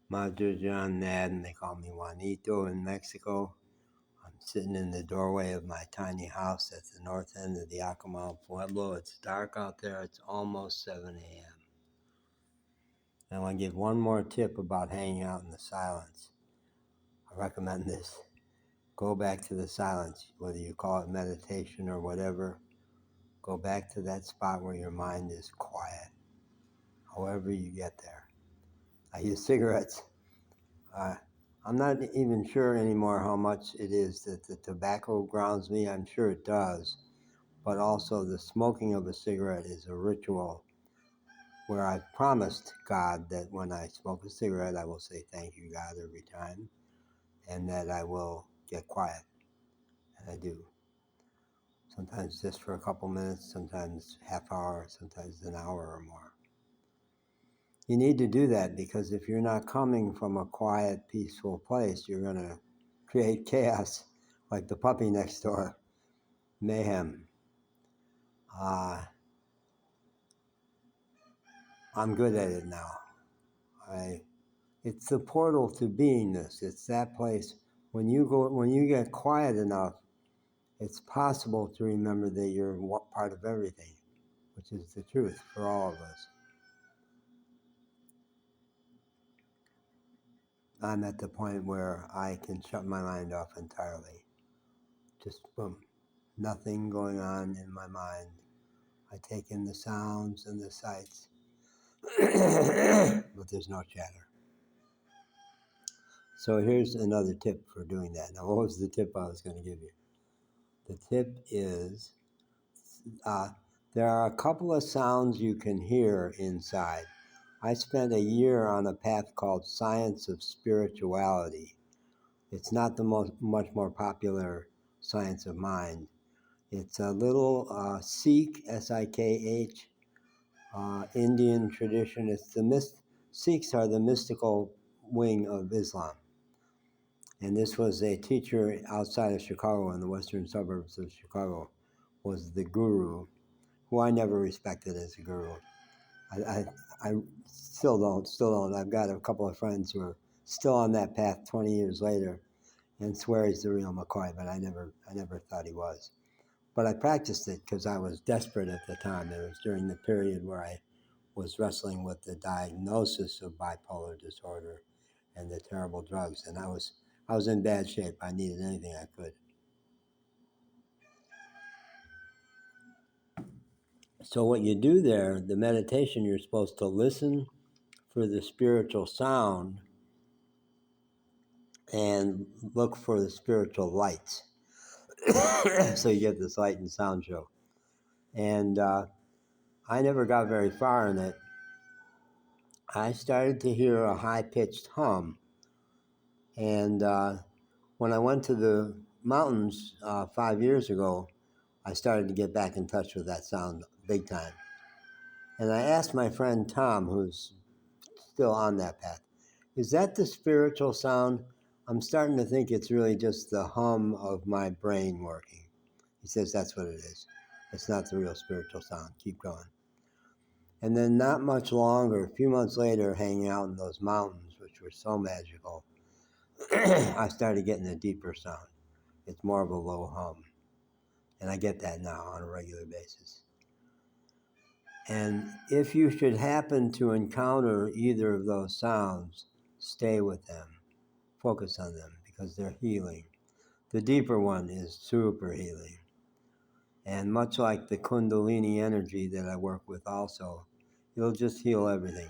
Madre John Madden, they call me Juanito in Mexico. I'm sitting in the doorway of my tiny house at the north end of the Acapulco Pueblo. It's dark out there. It's almost 7 a.m. I want to give one more tip about hanging out in the silence. I recommend this. Go back to the silence, whether you call it meditation or whatever. Go back to that spot where your mind is quiet, however you get there. I use cigarettes. I'm not even sure anymore how much it is that the tobacco grounds me. I'm sure it does. But also the smoking of a cigarette is a ritual where I've promised God that when I smoke a cigarette, I will say thank you, God, every time, and that I will get quiet. And I do. Sometimes just for a couple minutes, sometimes half hour, sometimes an hour or more. You need to do that because if you're not coming from a quiet, peaceful place, you're going to create chaos like the puppy next door. Mayhem. I'm good at it now. It's the portal to beingness. It's that place. When you get quiet enough, it's possible to remember that you're part of everything, which is the truth for all of us. I'm at the point where I can shut my mind off entirely. Just boom, nothing going on in my mind. I take in the sounds and the sights, but there's no chatter. So here's another tip for doing that. Now, what was the tip I was going to give you? The tip is there are a couple of sounds you can hear inside. I spent a year on a path called Science of Spirituality. It's not the much more popular science of mind. It's a little Sikh, S-I-K-H, Indian tradition. Sikhs are the mystical wing of Islam. And this was a teacher outside of Chicago, in the western suburbs of Chicago, was the guru, who I never respected as a guru. I still don't. I've got a couple of friends who are still on that path 20 years later and swear he's the real McCoy, but I never thought he was. But I practiced it because I was desperate at the time. It was during the period where I was wrestling with the diagnosis of bipolar disorder and the terrible drugs, and I was in bad shape. I needed anything I could. So what you do there, the meditation, you're supposed to listen for the spiritual sound and look for the spiritual lights. So you get this light and sound show. And I never got very far in it. I started to hear a high-pitched hum. And when I went to the mountains 5 years ago, I started to get back in touch with that sound big time. And I asked my friend Tom, who's still on that path, is that the spiritual sound? I'm starting to think it's really just the hum of my brain working. He says that's what it is. It's not the real spiritual sound. Keep going. And then not much longer, a few months later, hanging out in those mountains, which were so magical, I started getting a deeper sound. It's more of a low hum. And I get that now on a regular basis. And if you should happen to encounter either of those sounds, stay with them. Focus on them because they're healing. The deeper one is super healing. And much like the Kundalini energy that I work with also, it'll just heal everything.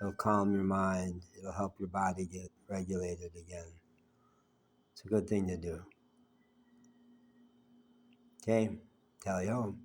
It'll calm your mind. It'll help your body get regulated again. It's a good thing to do. Okay, tally ho.